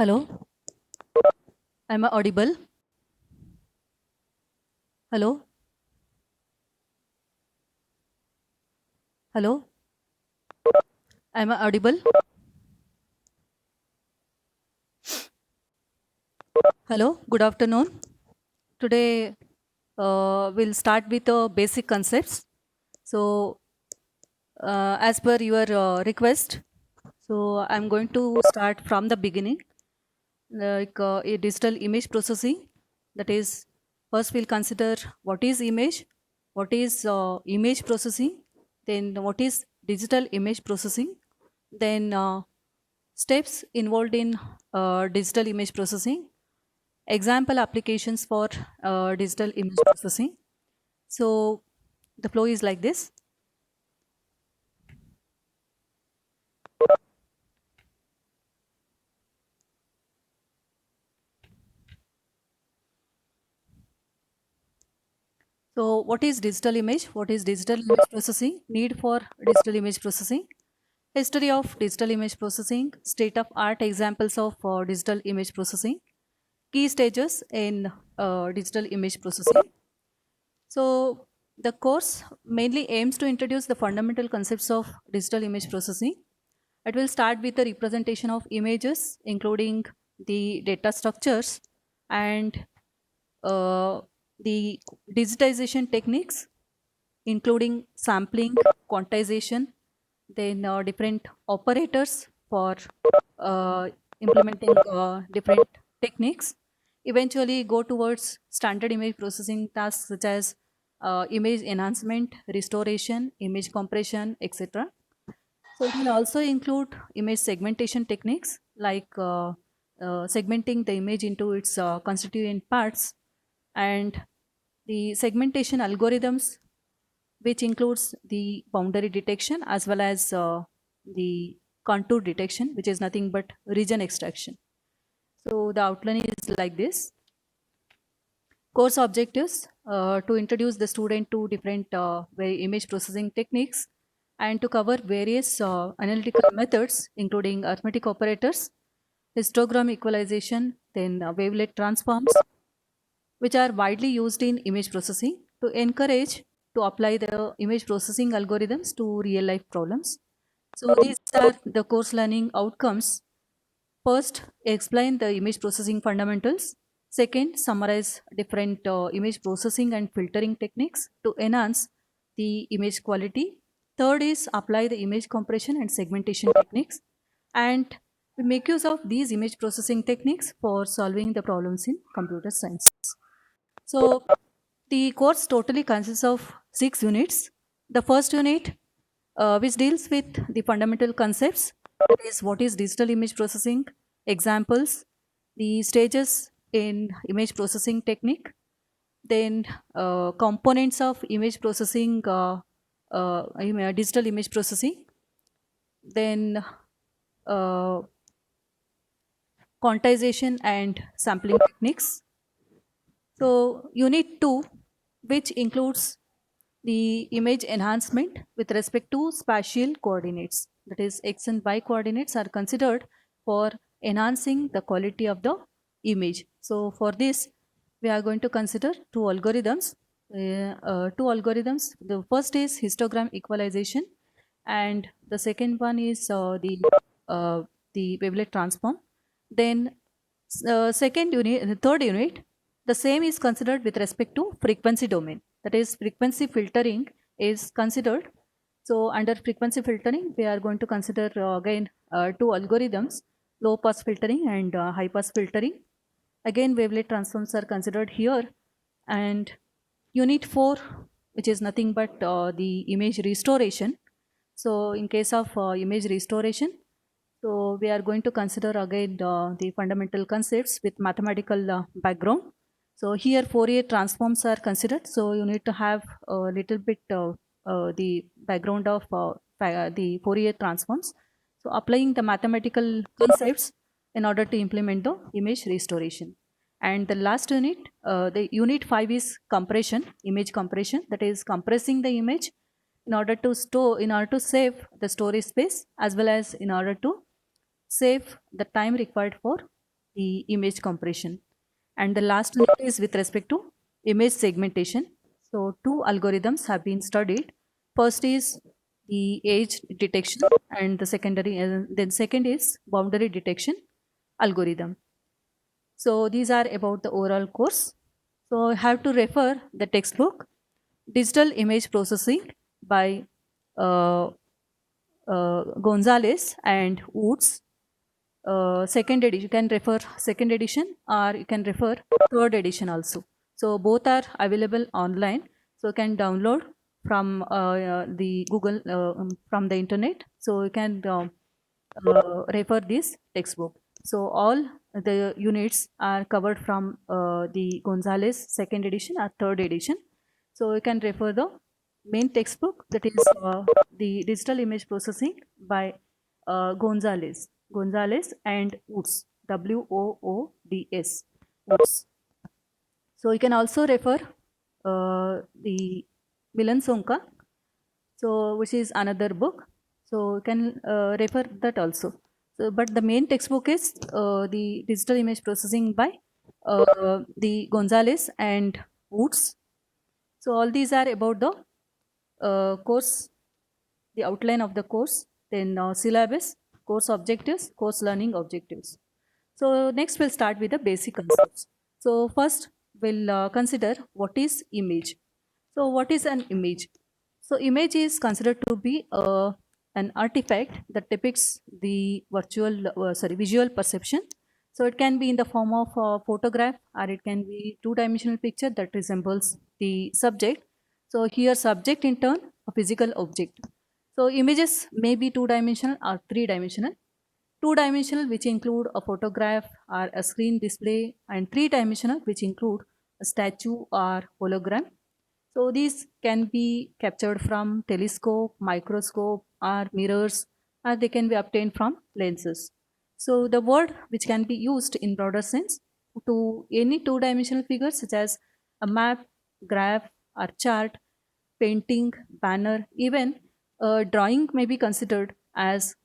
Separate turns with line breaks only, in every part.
Hello, am I audible? Hello, hello, am I audible? Hello, good afternoon. Today we'll start with the basic concepts. So, as per your request, so I'm going to start from the beginning, like a digital image processing. That is, first we'll consider what is image, what is image processing, then what is digital image processing, then steps involved in digital image processing, example applications for digital image processing. So the flow is like this. So what is digital image? What is digital image processing? Need for digital image processing. History of digital image processing. State of art examples of digital image processing. Key stages in digital image processing. So the course mainly aims to introduce the fundamental concepts of digital image processing. It will start with the representation of images, including the data structures and uh, the digitization techniques, including sampling, quantization, then different operators for uh, implementing different techniques. Eventually, go towards standard image processing tasks such as image enhancement, restoration, image compression, etc. So it will also include image segmentation techniques like segmenting the image into its constituent parts, and the segmentation algorithms, which includes the boundary detection as well as the contour detection, which is nothing but region extraction. So the outline is like this. Course objectives to introduce the student to different image processing techniques and to cover various analytical methods, including arithmetic operators, histogram equalization, then wavelet transforms, which are widely used in image processing to encourage to apply the image processing algorithms to real life problems. So these are the course learning outcomes. First, explain the image processing fundamentals. Second, summarize different image processing and filtering techniques to enhance the image quality. Third is apply the image compression and segmentation techniques. And we make use of these image processing techniques for solving the problems in computer science. So the course totally consists of 6 units. The first unit, which deals with the fundamental concepts, that is, what is digital image processing, examples, the stages in image processing technique, then components of image processing, digital image processing, then uh, quantization and sampling techniques. So, unit 2, which includes the image enhancement with respect to spatial coordinates, that is x and y coordinates are considered for enhancing the quality of the image. So for this we are going to consider two algorithms. The first is histogram equalization and the second one is uh, the wavelet transform. Then second unit, the third unit, the same is considered with respect to frequency domain, that is frequency filtering is considered. So under frequency filtering we are going to consider again two algorithms, low pass filtering and high pass filtering. Again wavelet transforms are considered here. And unit 4, which is nothing but the image restoration. So in case of image restoration, so we are going to consider again the fundamental concepts with mathematical background. So here Fourier transforms are considered. So you need to have a little bit the background of the Fourier transforms. So applying the mathematical concepts in order to implement the image restoration. And the last unit, the unit 5 is compression, image compression, that is compressing the image in order to save the storage space as well as in order to save the time required for the image compression. And the last one is with respect to image segmentation. So two algorithms have been studied. First is the age detection, and the secondary, then second is boundary detection algorithm. So these are about the overall course. So I have to refer the textbook Digital Image Processing by uh, Gonzalez and Woods. Second edition, you can refer second edition or you can refer third edition also. So both are available online. So you can download from the Google, from the internet. So you can refer this textbook. So all the units are covered from the Gonzalez second edition or third edition. So you can refer the main textbook, that is the Digital Image Processing by Gonzalez and Woods, Woods, Woods. So you can also refer the Milan Sonka, so which is another book. So you can refer that also. So, but the main textbook is the Digital Image Processing by the Gonzalez and Woods. So all these are about the course, the outline of the course, then syllabus, course objectives, course learning objectives. So next we'll start with the basic concepts. So first we'll consider what is image. So what is an image? So image is considered to be an artifact that depicts the visual perception. So it can be in the form of a photograph, or it can be two-dimensional picture that resembles the subject. So here subject in turn a physical object. So images may be two-dimensional or three-dimensional. Two-dimensional, which include a photograph or a screen display, and three-dimensional, which include a statue or hologram. So these can be captured from telescope, microscope, or mirrors, or they can be obtained from lenses. So the word which can be used in broader sense to any two-dimensional figure such as a map, graph, or chart, painting, banner, even a drawing may be considered as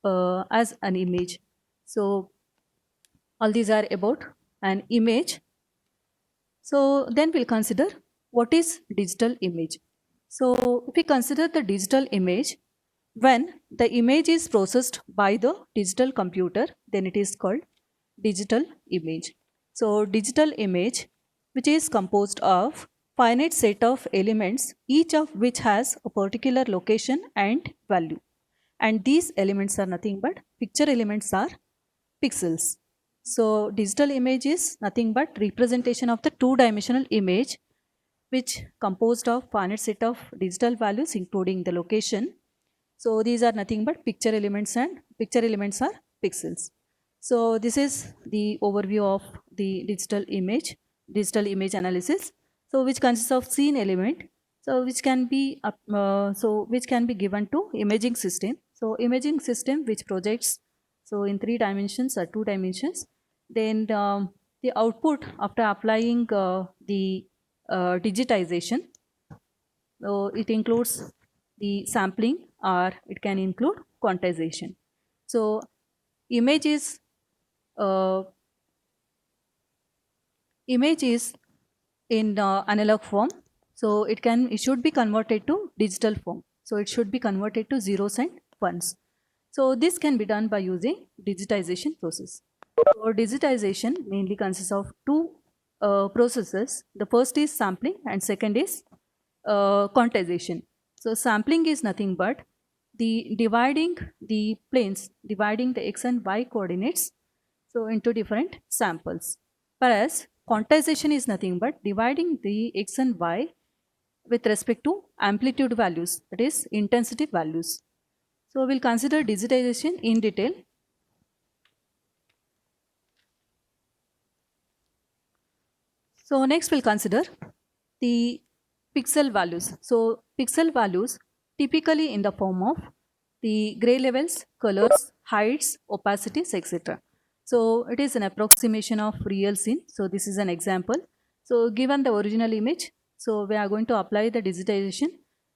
an image. So all these are about an image. So then we'll consider what is digital image. So if we consider the digital image, when the image is processed by the digital computer, then it is called digital image. So digital image, which is composed of finite set of elements, each of which has a particular location and value. And these elements are nothing but picture elements are pixels. So digital image is nothing but representation of the two-dimensional image, which composed of finite set of digital values including the location. So these are nothing but picture elements, and picture elements are pixels. So this is the overview of the digital image analysis. So which consists of scene element, so which can be which can be given to imaging system. So imaging system which projects so in 3 dimensions or 2 dimensions. Then the output after applying the digitization. So it includes the sampling, or it can include quantization. So image is uh, image is in analog form. So it should be converted to digital form. So it should be converted to zeros and ones. So this can be done by using digitization process. So digitization mainly consists of two processes. The first is sampling and second is quantization. So sampling is nothing but the dividing the planes, dividing the x and y coordinates so into different samples. Whereas quantization is nothing but dividing the x and y with respect to amplitude values, that is intensity values. So we'll consider digitization in detail. So next we'll consider the pixel values. So pixel values typically in the form of the gray levels, colors, heights, opacities, etc. So it is an approximation of real scene. So this is an example. So given the original image, so we are going to apply the digitization.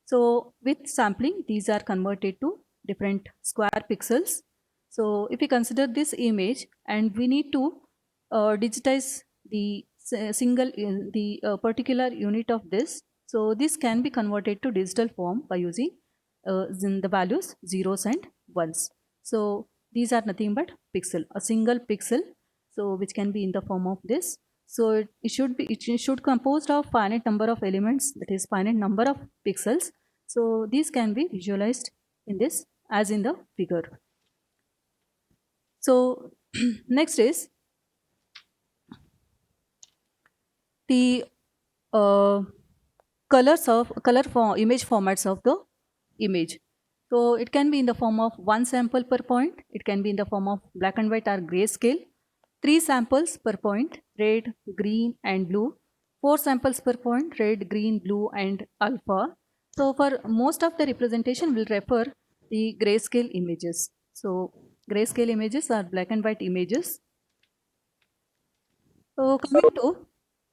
So with sampling, these are converted to different square pixels. So if we consider this image and we need to digitize the particular unit of this, so this can be converted to digital form by using the values zeros and ones. So these are nothing but pixel, a single pixel, so which can be in the form of this. So it should composed of finite number of elements, that is finite number of pixels. So these can be visualized in this as in the figure. So next is the image formats of the image. So it can be in the form of one sample per point. It can be in the form of black and white or grayscale. 3 samples per point, red, green and blue. 4 samples per point, red, green, blue and alpha. So for most of the representation will refer the grayscale images. So grayscale images are black and white images. So coming to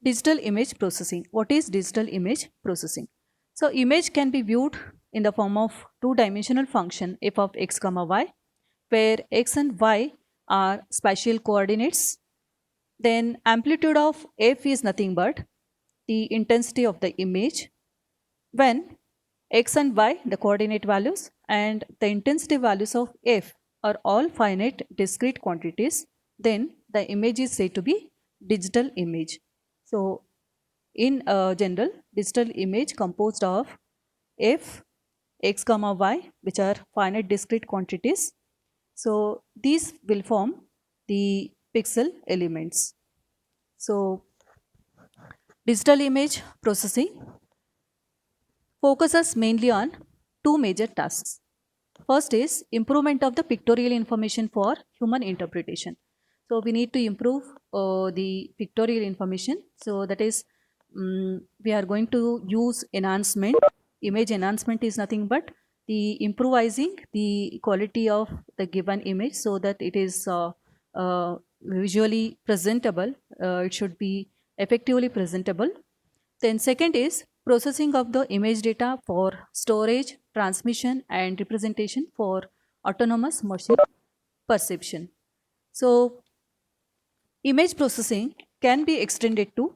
digital image processing. What is digital image processing? So image can be viewed in the form of two-dimensional function f of x comma y, where x and y are spatial coordinates. Then amplitude of f is nothing but the intensity of the image when x and y, the coordinate values, and the intensity values of f are all finite discrete quantities, then the image is said to be digital image. So in general, digital image composed of f, x comma y, which are finite discrete quantities. So these will form the pixel elements. So digital image processing focuses mainly on two major tasks. First is improvement of the pictorial information for human interpretation. So we need to improve the pictorial information. So that is, we are going to use enhancement. Image enhancement is nothing but the improvising the quality of the given image so that it is visually presentable. It should be effectively presentable. Then second is processing of the image data for storage, transmission and representation for autonomous machine perception. So image processing can be extended to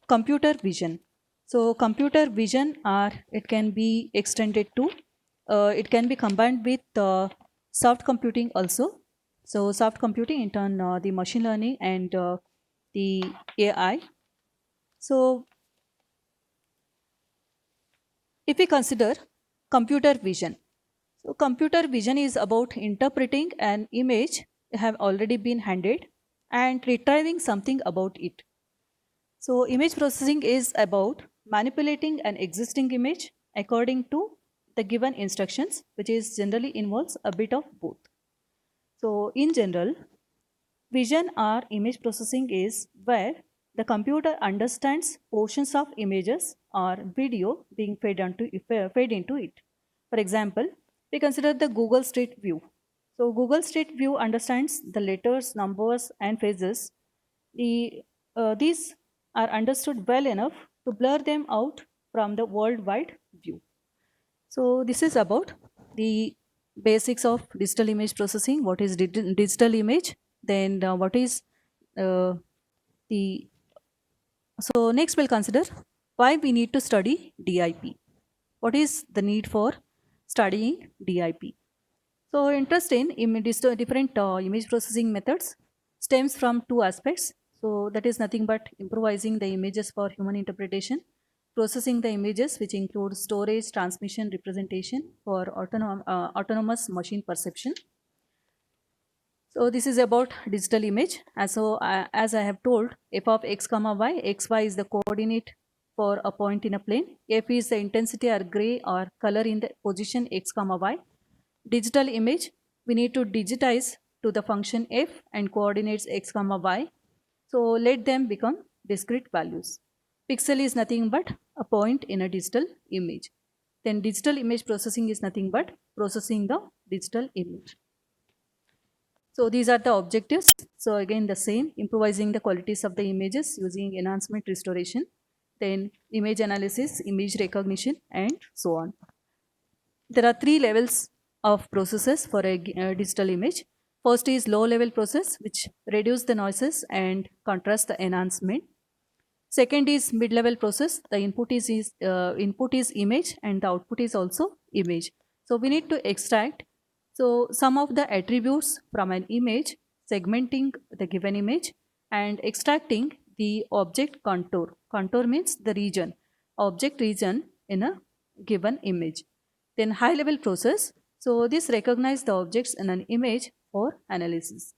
computer vision. So computer vision or it can be extended to, it can be combined with soft computing also. So soft computing in turn the machine learning and the AI. So if we consider computer vision, so computer vision is about interpreting an image have already been handed and retrieving something about it. So image processing is about manipulating an existing image according to the given instructions, which is generally involves a bit of both. So in general, vision or image processing is where the computer understands portions of images or video being fed into it. For example, we consider the Google Street View. So Google Street View understands the letters, numbers, and phrases. These are understood well enough to blur them out from the worldwide view. So this is about the basics of digital image processing. What is digital image? Then what is the so next we'll consider why we need to study DIP. What is the need for studying DIP? So interest in different image processing methods stems from two aspects. So that is nothing but improvising the images for human interpretation, processing the images which include storage, transmission, representation for autonomous machine perception. So this is about digital image. As I have told, f of x comma y, xy is the coordinate for a point in a plane. F is the intensity or gray or color in the position x comma y. Digital image, we need to digitize to the function f and coordinates x comma y. So let them become discrete values. Pixel is nothing but a point in a digital image. Then digital image processing is nothing but processing the digital image. So these are the objectives. So again the same, improvising the qualities of the images using enhancement restoration, then image analysis, image recognition and so on. There are three levels of processes for a digital image. First is low level process, which reduce the noises and contrast the enhancement. Second is mid level process. The input is image and the output is also image. So we need to extract some of the attributes from an image, segmenting the given image and extracting the object contour. Contour means the region, object region in a given image. Then high level process. So this recognize the objects in an image for analysis.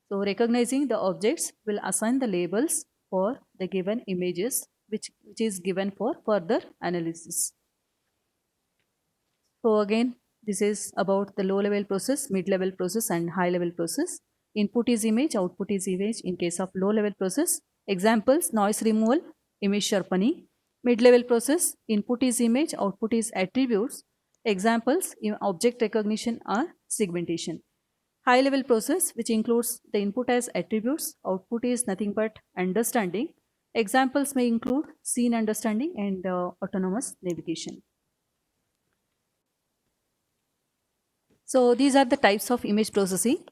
So recognizing the objects will assign the labels for the given images which is given for further analysis. So again, this is about the low level process, mid level process and high level process. Input is image, output is image in case of low level process. Examples, noise removal, image sharpening. Mid level process, input is image, output is attributes. Examples, object recognition or segmentation. High level process, which includes the input as attributes, output is nothing but understanding. Examples may include scene understanding and autonomous navigation. So these are the types of image processing.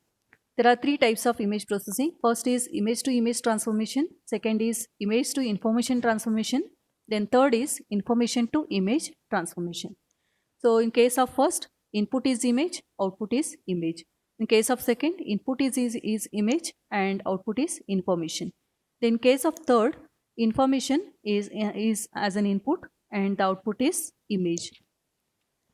There are three types of image processing. First is image to image transformation. Second is image to information transformation. Then third is information to image transformation. So in case of first, input is image, output is image. In case of second, input is image and output is information. Then in case of third, information is as an input and the output is image.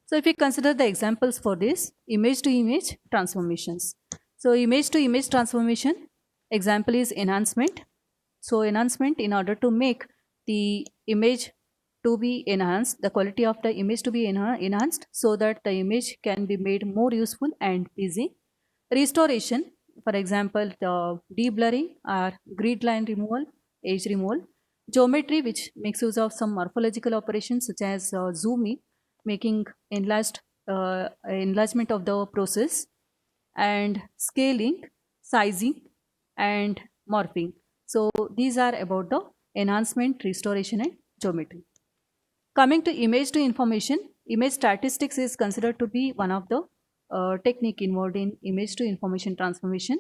So if we consider the examples for this, image to image transformations. So image to image transformation, example is enhancement. So enhancement, in order to make the image to be enhanced, the quality of the image to be enhanced so that the image can be made more useful and pleasing. Restoration, for example, the deblurring or grid line removal, edge removal. Geometry, which makes use of some morphological operations such as zooming, making enlargement of the process, and scaling, sizing, and morphing. So these are about the enhancement, restoration, and geometry. Coming to image to information, image statistics is considered to be one of the technique involved in image to information transformation.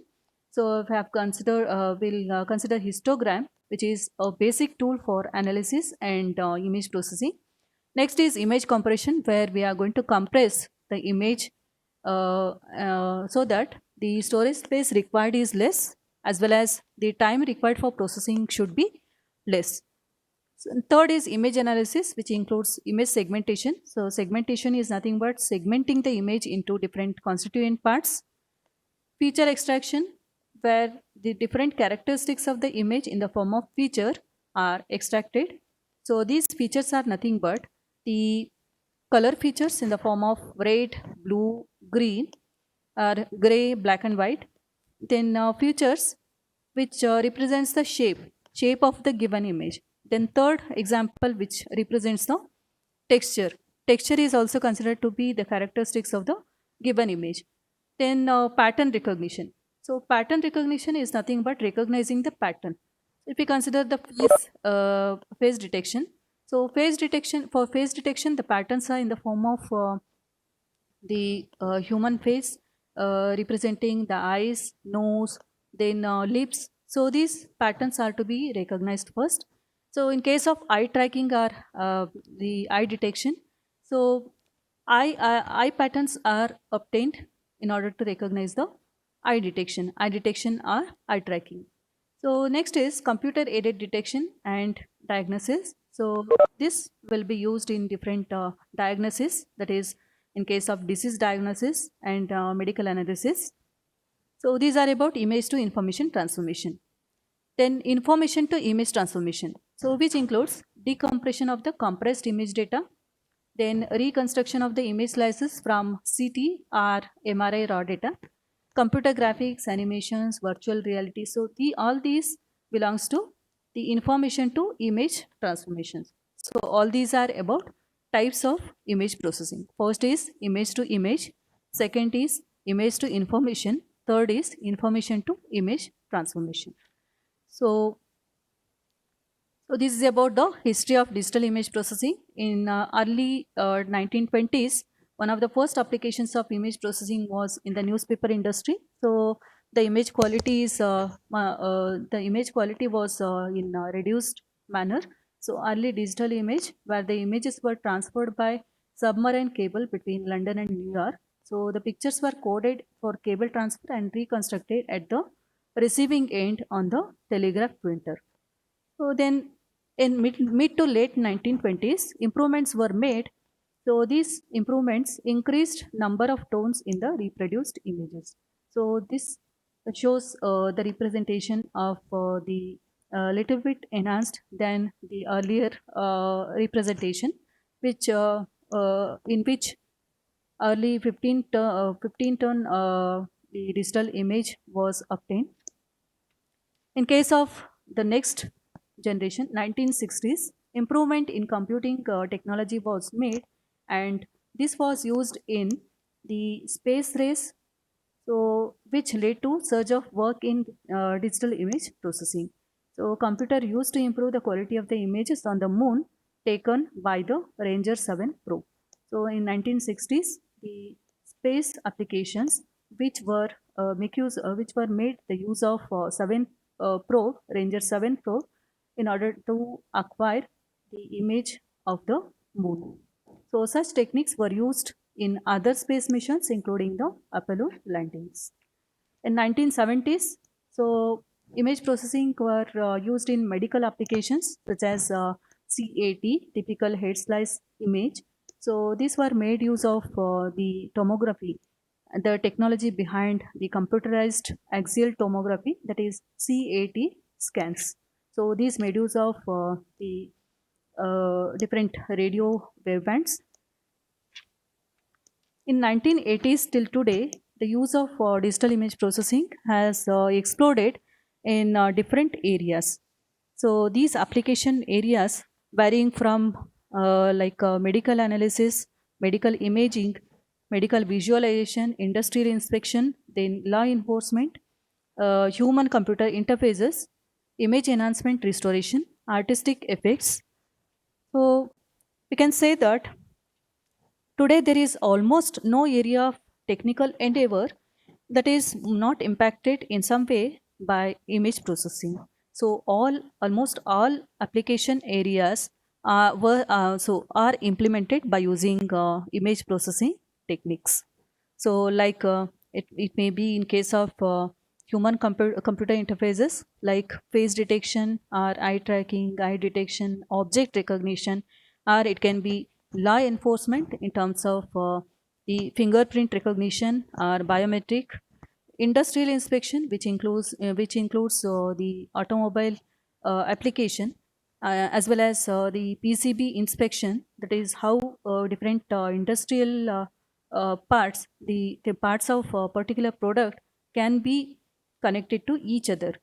So we have consider we'll consider histogram, which is a basic tool for analysis and image processing. Next is image compression, where we are going to compress the image so that the storage space required is less, as well as the time required for processing should be less. So, third is image analysis, which includes image segmentation. So segmentation is nothing but segmenting the image into different constituent parts. Feature extraction, where the different characteristics of the image in the form of feature are extracted. So these features are nothing but the color features in the form of red, blue, green, or gray, black and white. Then features which represents the shape of the given image. Then third example, which represents the texture. Texture is also considered to be the characteristics of the given image. Then pattern recognition. So pattern recognition is nothing but recognizing the pattern. If we consider the face detection, so for face detection, the patterns are in the form of the human face, representing the eyes, nose, then lips. So these patterns are to be recognized first. So in case of eye tracking or the eye detection, so eye patterns are obtained in order to recognize the eye detection or eye tracking. So next is computer aided detection and diagnosis. So this will be used in different diagnosis, that is in case of disease diagnosis and medical analysis. So these are about image to information transformation. Then information to image transformation, so which includes decompression of the compressed image data, then reconstruction of the image slices from CT or MRI raw data, computer graphics, animations, virtual reality. So all these belongs to the information to image transformations. So all these are about types of image processing. First is image to image, second is image to information, third is information to image transformation. So this is about the history of digital image processing. In early 1920s, one of the first applications of image processing was in the newspaper industry. So the image quality is the image quality was in a reduced manner. So early digital image, where the images were transferred by submarine cable between London and New York. So the pictures were coded for cable transfer and reconstructed at the receiving end on the telegraph printer. So then in mid to late 1920s, improvements were made. So these improvements increased number of tones in the reproduced images. So this shows the representation of the little bit enhanced than the earlier representation, which in which early 15 ton the digital image was obtained. In case of the next generation, 1960s, improvement in computing technology was made, and this was used in the space race, so which led to surge of work in digital image processing. So computer used to improve the quality of the images on the moon taken by the Ranger 7 probe. So in 1960s, the space applications which were made the use of 7 probe, Ranger 7 probe, in order to acquire the image of the moon. So such techniques were used in other space missions, including the Apollo landings. In 1970s, so image processing were used in medical applications such as CAT, typical head slice image. So these were made use of the tomography, the technology behind the computerized axial tomography, that is CAT scans. So these made use of the different radio wavebands. In 1980s till today, the use of digital image processing has exploded in different areas. So these application areas varying from medical analysis, medical imaging, medical visualization, industrial inspection, then law enforcement, human computer interfaces, image enhancement restoration, artistic effects. So we can say that today there is almost no area of technical endeavor that is not impacted in some way by image processing. So almost all application areas are implemented by using image processing techniques. So it may be in case of human computer interfaces like face detection or eye tracking, eye detection, object recognition, or it can be law enforcement in terms of the fingerprint recognition or biometric, industrial inspection, which includes the automobile application, as well as the PCB inspection, that is how different industrial parts, the parts of a particular product can be connected to each other.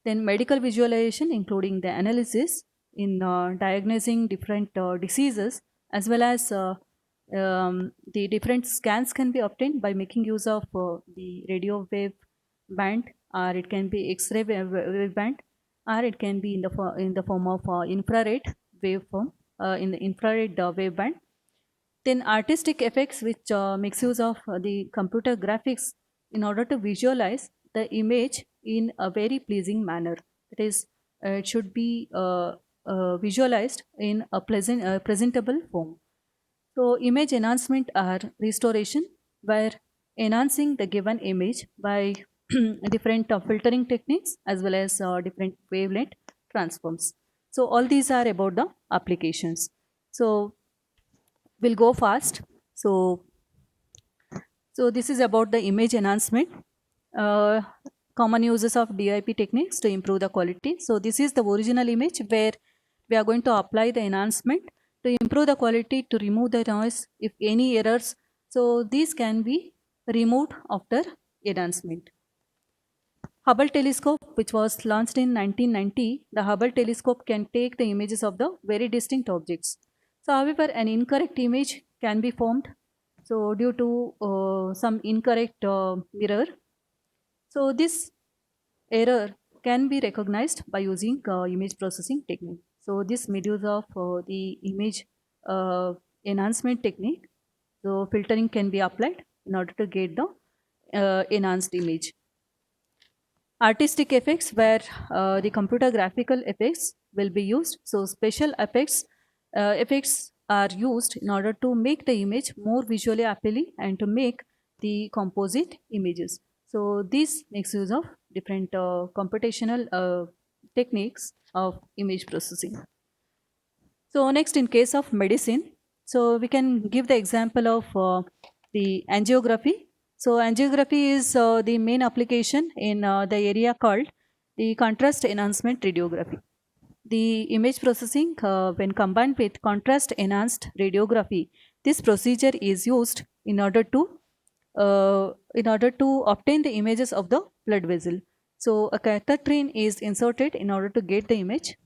Then medical visualization, including the analysis in diagnosing different diseases, as well as the different scans can be obtained by making use of the radio wave band, or it can be X-ray wave band, or it can be in the form of infrared waveform, in the infrared wave band. Then artistic effects, which makes use of the computer graphics in order to visualize the image in a very pleasing manner. That is, it should be visualized in a presentable form. So image enhancement or restoration, where enhancing the given image by different filtering techniques as well as different wavelength transforms. So all these are about the applications. So we'll go fast. So this is about the image enhancement. Uh, Common uses of DIP techniques to improve the quality. So this is the original image where we are going to apply the enhancement to improve the quality, to remove the noise if any errors. So these can be removed after enhancement. Hubble telescope, which was launched in 1990, the Hubble telescope can take the images of the very distinct objects. So however, an incorrect image can be formed, so due to some incorrect mirror. So this error can be recognized by using image processing technique. So this made use of the image enhancement technique. So filtering can be applied in order to get the enhanced image. Artistic effects, where the computer graphical effects will be used. So special effects are used in order to make the image more visually appealing and to make the composite images. So this makes use of different computational techniques of image processing. So next, in case of medicine, so we can give the example of the angiography. So angiography is the main application in the area called the contrast enhancement radiography. The image processing, when combined with contrast enhanced radiography, this procedure is used in order to obtain the images of the blood vessel. So a character train is inserted in order to get the image.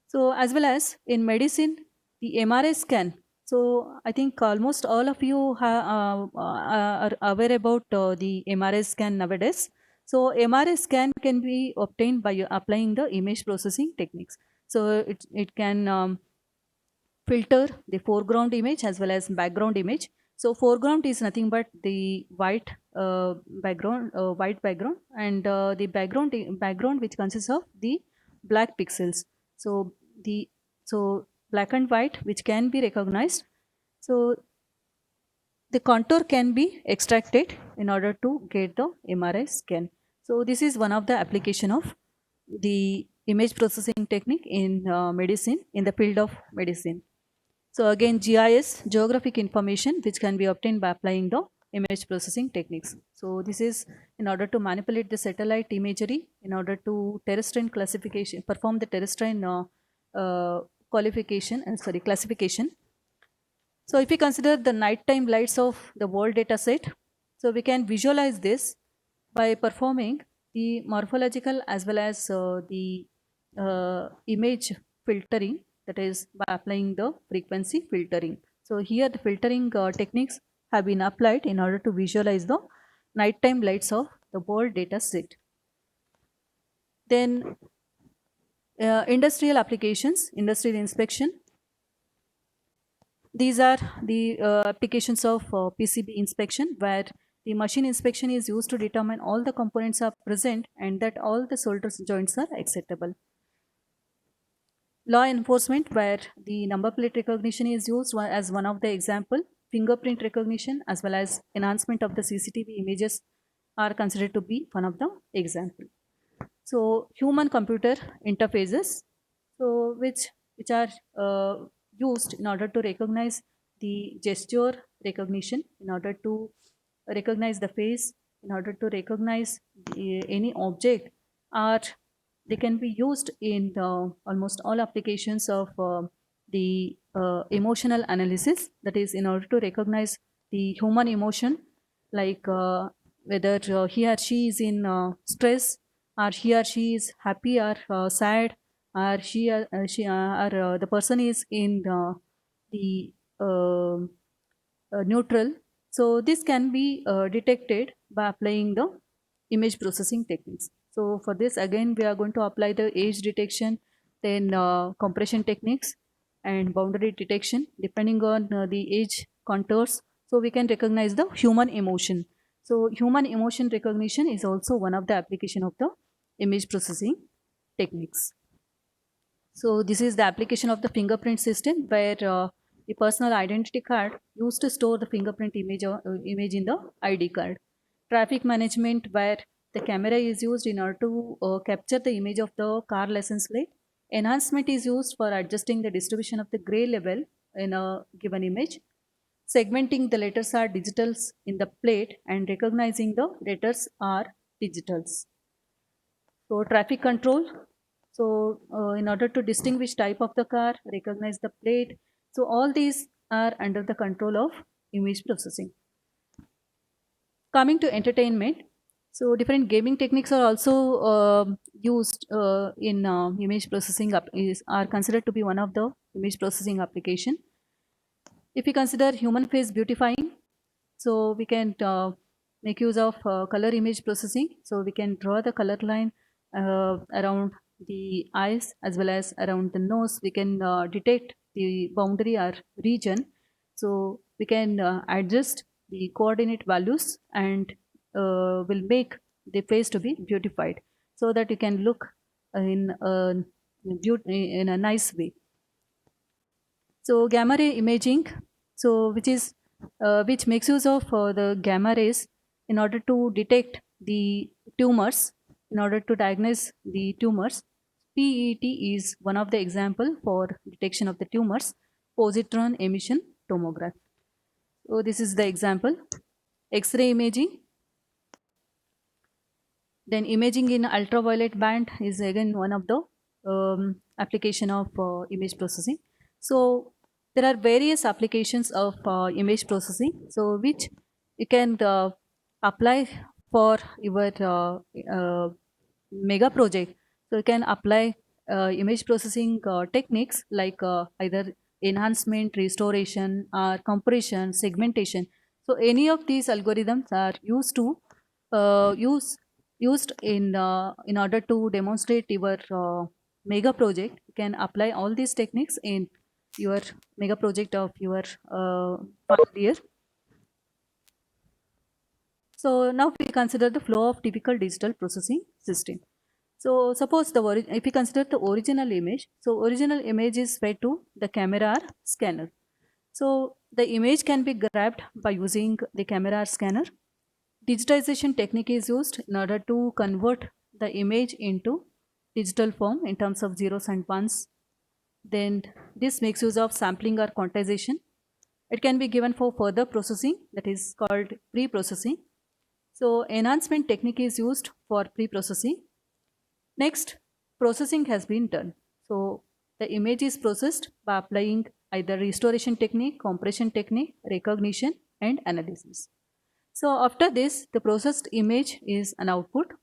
So as well as in medicine, the MRI scan. So I think almost all of you are aware about the MRI scan nowadays. So MRI scan can be obtained by applying the image processing techniques. So it can filter the foreground image as well as background image. So foreground is nothing but the white background, and the background which consists of the black pixels. So the so black and white which can be recognized. So the contour can be extracted in order to get the MRI scan. So this is one of the application of the image processing technique in medicine, in the field of medicine. So again, GIS, geographic information, which can be obtained by applying the image processing techniques. So this is in order to manipulate the satellite imagery, in order to terrestrial classification, perform the terrestrial classification. So if we consider the nighttime lights of the world data set, so we can visualize this by performing the morphological as well as the image filtering, that is by applying the frequency filtering. So here the filtering techniques have been applied in order to visualize the nighttime lights of the world data set. Then industrial applications, industrial inspection. These are the applications of PCB inspection, where the machine inspection is used to determine all the components are present and that all the solder joints are acceptable. Law enforcement, where the number plate recognition is used as one of the example. Fingerprint recognition as well as enhancement of the CCTV images are considered to be one of the example. So human computer interfaces, so which are used in order to recognize the gesture recognition, in order to recognize the face, in order to recognize any object, are they can be used in almost all applications of the emotional analysis, that is in order to recognize the human emotion, like whether he or she is in stress, or he or she is happy or sad, or the person is in the neutral. So this can be detected by applying the image processing techniques. So for this again we are going to apply the age detection, then compression techniques and boundary detection depending on the age contours. So we can recognize the human emotion. So human emotion recognition is also one of the application of the image processing techniques. So this is the application of the fingerprint system, where the personal identity card used to store the fingerprint image in the ID card. Traffic management, where the camera is used in order to capture the image of the car license plate. Enhancement is used for adjusting the distribution of the gray level in a given image. Segmenting the letters are digitals in the plate and recognizing the letters are digitals. So traffic control. So in order to distinguish type of the car, recognize the plate. So all these are under the control of image processing. Coming to entertainment. So different gaming techniques are also used in image processing are considered to be one of the image processing application. If we consider human face beautifying, so we can make use of color image processing. So we can draw the color line around the eyes as well as around the nose. We can detect the boundary or region. So we can adjust the coordinate values and will make the face to be beautified so that you can look in a nice way. So gamma ray imaging, so which makes use of the gamma rays in order to detect the tumors, in order to diagnose the tumors. PET is one of the example for detection of the tumors. Positron emission tomography. So this is the example. X-ray imaging. Then imaging in ultraviolet band is again one of the application of image processing. So there are various applications of image processing. So which you can apply for your mega project. So you can apply image processing techniques like either enhancement, restoration, or compression, segmentation. So any of these algorithms are used to used in order to demonstrate your mega project. You can apply all these techniques in your mega project of your final year. So now we consider the flow of typical digital processing system. So suppose if we consider the original image, so original image is fed to the camera or scanner. So the image can be grabbed by using the camera or scanner. Digitization technique is used in order to convert the image into digital form in terms of zeros and ones. Then this makes use of sampling or quantization. It can be given for further processing, that is called pre-processing. So enhancement technique is used for pre-processing. Next, processing has been done. So the image is processed by applying either restoration technique, compression technique, recognition, and analysis. So after this, the processed image is an output.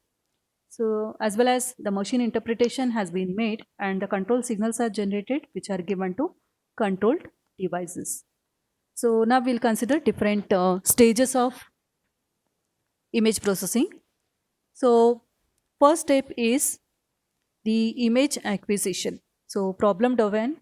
So as well as the machine interpretation has been made and the control signals are generated which are given to controlled devices. So now we'll consider different stages of image processing. So first step is the image acquisition. So problem domain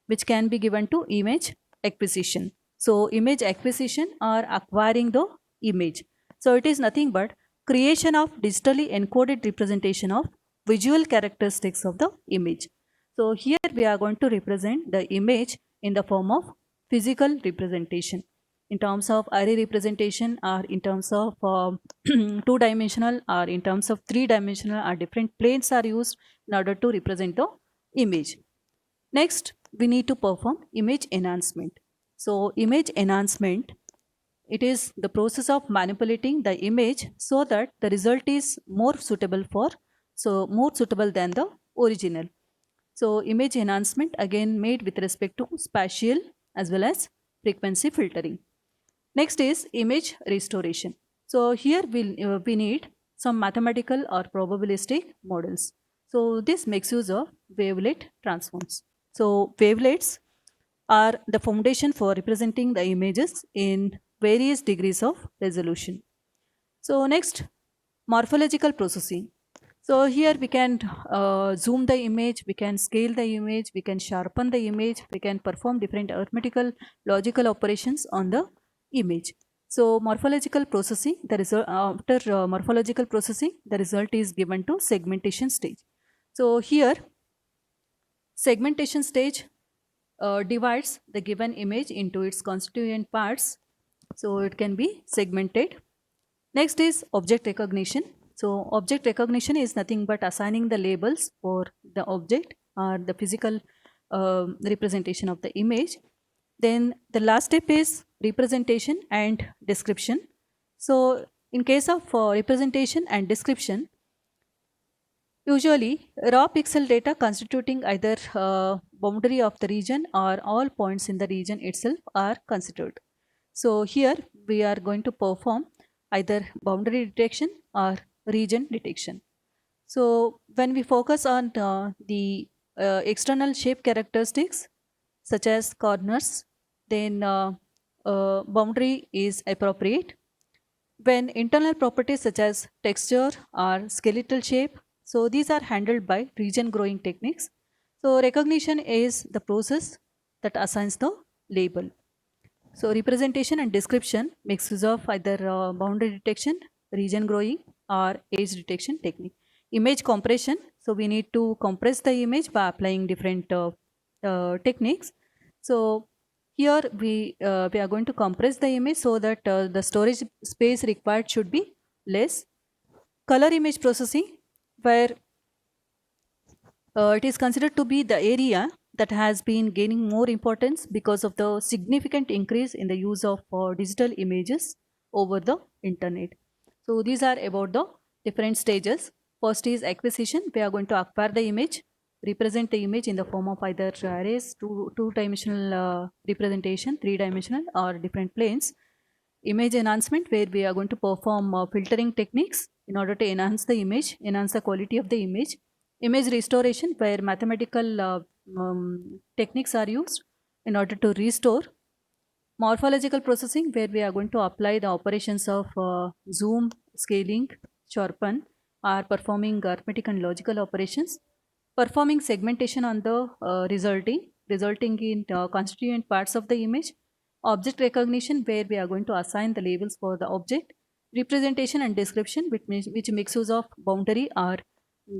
which can be given to image acquisition. So image acquisition or acquiring the image. So it is nothing but creation of digitally encoded representation of visual characteristics of the image. So here we are going to represent the image in the form of physical representation in terms of array representation or in terms of two-dimensional or in terms of three-dimensional or different planes are used in order to represent the image. Next, we need to perform image enhancement. So image enhancement, it is the process of manipulating the image so that the result is more suitable than the original. So image enhancement again made with respect to spatial as well as frequency filtering. Next is image restoration. So here we need some mathematical or probabilistic models. So this makes use of wavelet transforms. So wavelets are the foundation for representing the images in various degrees of resolution. So next, morphological processing. So here we can zoom the image, we can scale the image, we can sharpen the image, we can perform different arithmetical logical operations on the image. So morphological processing, the result after morphological processing, the result is given to segmentation stage. So here segmentation stage divides the given image into its constituent parts. So it can be segmented. Next is object recognition. So object recognition is nothing but assigning the labels for the object or the physical representation of the image. Then the last step is representation and description. So in case of representation and description, usually raw pixel data constituting either boundary of the region or all points in the region itself are considered. So here we are going to perform either boundary detection or region detection. So when we focus on the external shape characteristics such as corners, then boundary is appropriate. When internal properties such as texture or skeletal shape, so these are handled by region growing techniques. So recognition is the process that assigns the label. So representation and description makes use of either boundary detection, region growing, or edge detection technique. Image compression, so we need to compress the image by applying different techniques. So here we are going to compress the image so that the storage space required should be less. Color image processing, where it is considered to be the area that has been gaining more importance because of the significant increase in the use of digital images over the internet. So these are about the different stages. First is acquisition. We are going to acquire the image, represent the image in the form of either arrays, two-dimensional representation, three-dimensional, or different planes. Image enhancement, where we are going to perform filtering techniques in order to enhance the image, enhance the quality of the image. Image restoration, where mathematical techniques are used in order to restore. Morphological processing, where we are going to apply the operations of zoom, scaling, sharpen, or performing arithmetic and logical operations. Performing segmentation on the resulting in constituent parts of the image. Object recognition, where we are going to assign the labels for the object. Representation and description, which makes use of boundary or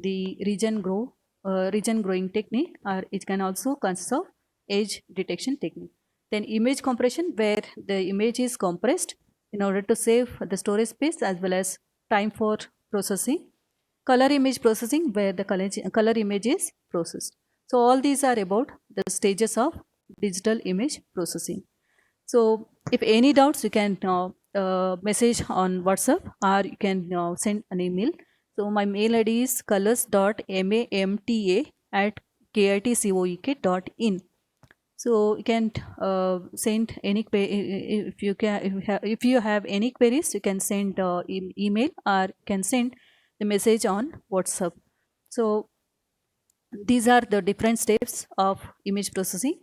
the region growing technique, or it can also consist of edge detection technique. Then image compression, where the image is compressed in order to save the storage space as well as time for processing. Color image processing, where the color image is processed. So all these are about the stages of digital image processing. So if any doubts, you can message on WhatsApp, or you can send an email. So my mail ID is colors.mamta@kitcoek.in. So you can send any if you have any queries, you can send email, or can send the message on WhatsApp. So these are the different steps of image processing.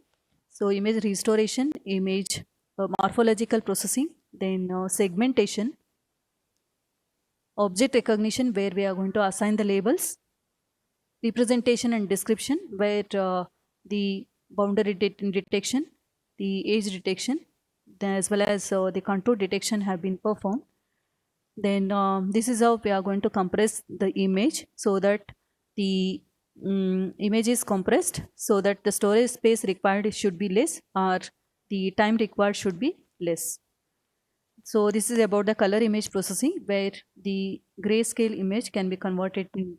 So image restoration, image morphological processing, then segmentation, object recognition, where we are going to assign the labels, representation and description, where the boundary detection, the edge detection, as well as the contour detection have been performed. Then this is how we are going to compress the image so that the image is compressed so that the storage space required should be less, or the time required should be less. So this is about the color image processing, where the grayscale image can be converted to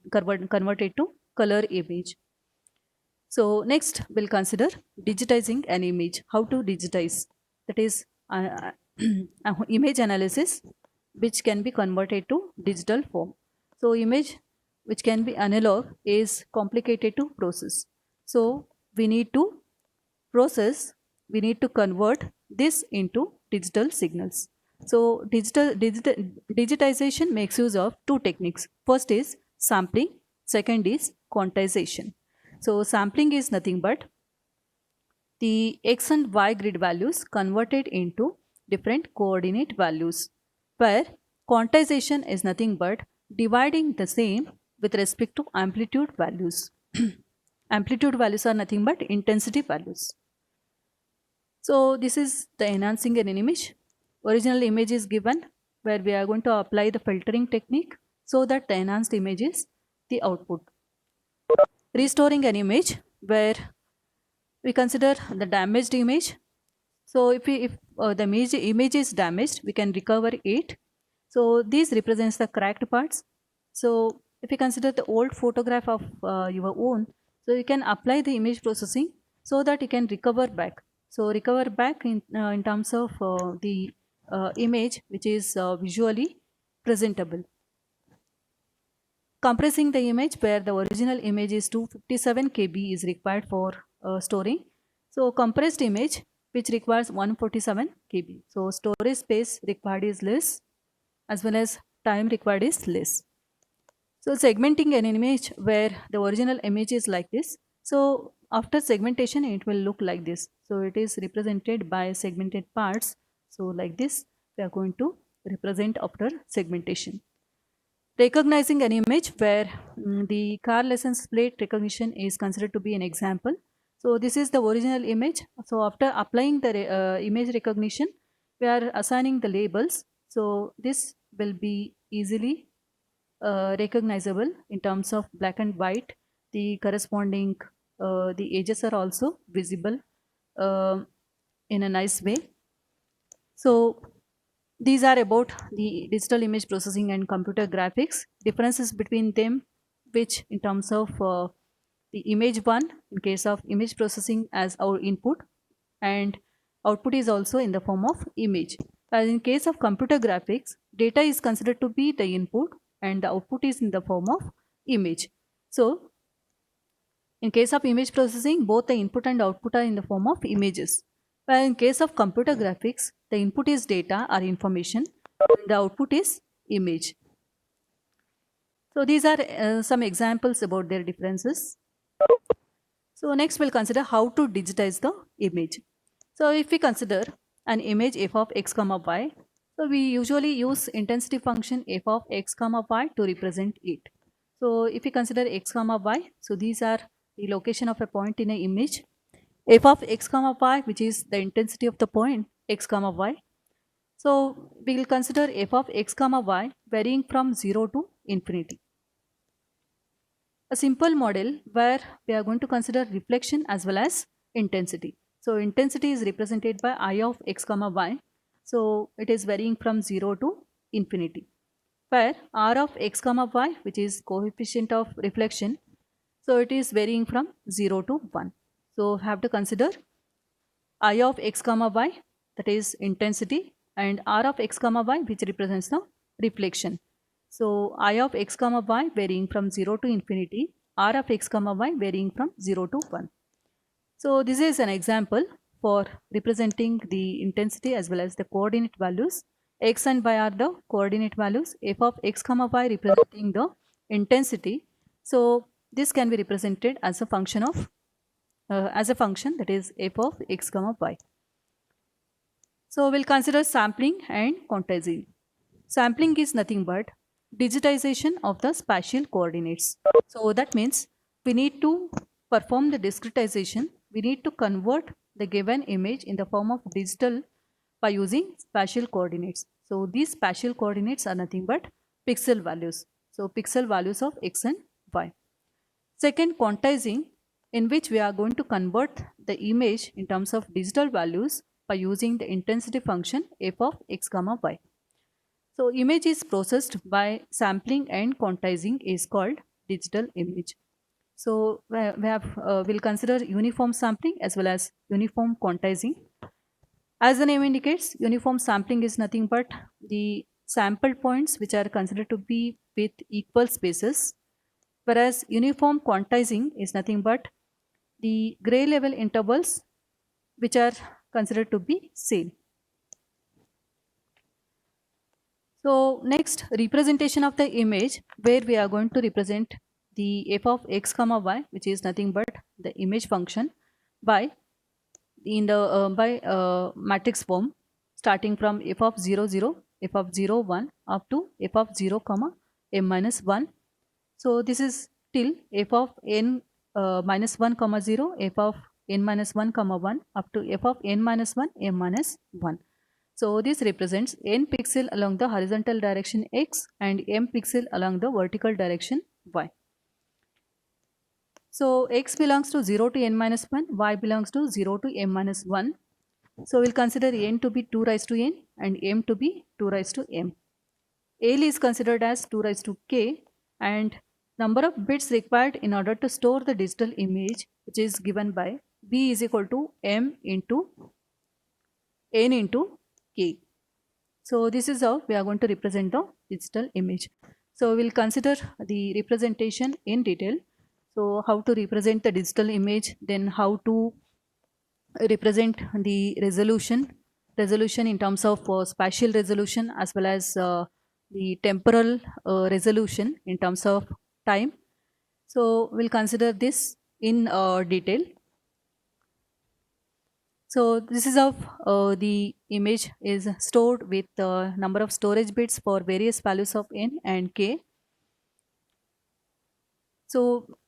color image. So next we'll consider digitizing an image. How to digitize? That is image analysis, which can be converted to digital form. So image which can be analog is complicated to process. So we need to convert this into digital signals. So digitization makes use of two techniques. First is sampling, second is quantization. So sampling is nothing but the x and y grid values converted into different coordinate values, where quantization is nothing but dividing the same with respect to amplitude values. Amplitude values are nothing but intensity values. So this is the enhancing an image. Original image is given, where we are going to apply the filtering technique so that the enhanced image is the output. Restoring an image, where we consider the damaged image. So if the image is damaged, we can recover it. So this represents the cracked parts. So if you consider the old photograph of your own, so you can apply the image processing so that you can recover back. So recover back in terms of the image which is visually presentable. Compressing the image, where the original image is 257 KB is required for storing. So compressed image which requires 147 KB. So storage space required is less, as well as time required is less. So segmenting an image, where the original image is like this. So after segmentation, it will look like this. So it is represented by segmented parts. So like this, we are going to represent after segmentation. Recognizing an image, where the car license plate recognition is considered to be an example. So this is the original image. So after applying the image recognition, we are assigning the labels. So this will be easily recognizable in terms of black and white. The corresponding the edges are also visible um in a nice way. So these are about the digital image processing and computer graphics. Differences between them, which in terms of the image one, in case of image processing as our input, and output is also in the form of image. As in case of computer graphics, data is considered to be the input and the output is in the form of image. So in case of image processing, both the input and output are in the form of images. While in case of computer graphics, the input is data or information and the output is image. So these are some examples about their differences. So next we'll consider how to digitize the image. So if we consider an image f of x comma y, so we usually use intensity function f of x comma y to represent it. So if we consider x comma y, so these are the location of a point in an image. F of x comma y, which is the intensity of the point x comma y. So we will consider f of x comma y varying from 0 to infinity. A simple model where we are going to consider reflection as well as intensity. So intensity is represented by I of x comma y. So it is varying from 0 to infinity. Where R of x comma y, which is coefficient of reflection, so it is varying from 0 to 1. So have to consider I of x comma y, that is intensity, and R of x comma y, which represents the reflection. So I of x comma y varying from 0 to infinity, R of x comma y varying from 0 to 1. So this is an example for representing the intensity as well as the coordinate values. X and y are the coordinate values, f of x comma y representing the intensity. So this can be represented as a function of that is f of x comma y. So we'll consider sampling and quantizing. Sampling is nothing but digitization of the spatial coordinates. So that means we need to perform the discretization. We need to convert the given image in the form of digital by using spatial coordinates. So these spatial coordinates are nothing but pixel values. So pixel values of x and y. Second, quantizing, in which we are going to convert the image in terms of digital values by using the intensity function f of x comma y. So image is processed by sampling and quantizing is called digital image. So we'll consider uniform sampling as well as uniform quantizing. As the name indicates, uniform sampling is nothing but the sample points which are considered to be with equal spaces, whereas uniform quantizing is nothing but the gray level intervals which are considered to be same. So next, representation of the image, where we are going to represent the f of x comma y, which is nothing but the image function by matrix form, starting from f of 0 0, f of 0 1 up to f of 0 comma m minus 1. So this is till f of n minus 1 comma 0, f of n minus 1 comma 1 up to f of n minus 1 m minus 1. So this represents n pixel along the horizontal direction x and m pixel along the vertical direction y. So x belongs to 0 to n minus 1, y belongs to 0 to m minus 1. So we'll consider n to be 2 raised to n and m to be 2 raised to m. L is considered as 2 raised to k, and number of bits required in order to store the digital image, which is given by b is equal to m into n into k. So this is how we are going to represent the digital image. So we'll consider the representation in detail. So how to represent the digital image, then how to represent the resolution in terms of spatial resolution as well as the temporal resolution in terms of time. So we'll consider this in detail. So this is how the image is stored with the number of storage bits for various values of n and k. So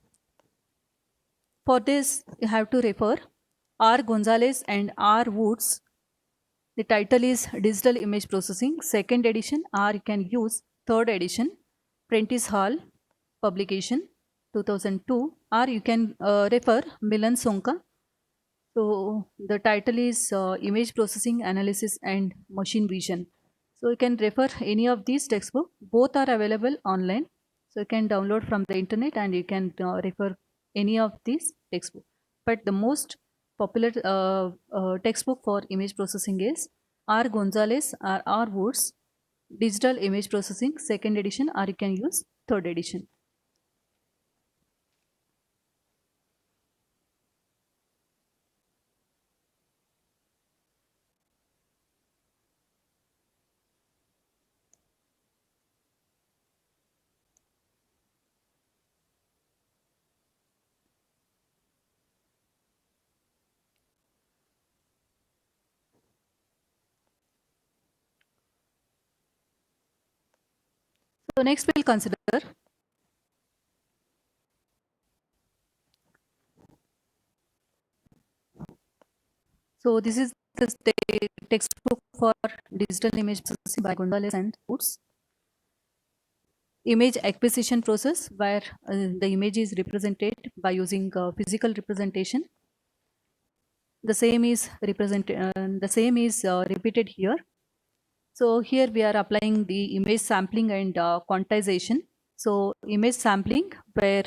For this, you have to refer R. Gonzalez and R. Woods. The title is Digital Image Processing, second edition, or you can use third edition, Prentice Hall, publication 2002, or you can refer Milan Sonka. So the title is Image Processing Analysis and Machine Vision. So you can refer any of these textbooks. Both are available online. So you can download from the internet and you can refer any of these textbooks. But the most popular textbook for image processing is R. Gonzalez or R. Woods, Digital Image Processing, second edition, or you can use third edition. So next we'll consider. So this is the textbook for digital image processing by Gonzalez and Woods. Image acquisition process, where the image is represented by using physical representation. The same is repeated here. So here we are applying the image sampling and quantization. So image sampling, where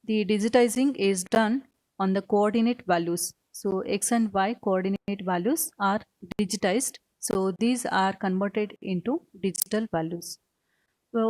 the digitizing is done on the coordinate values. So X and Y coordinate values are digitized. So these are converted into digital values.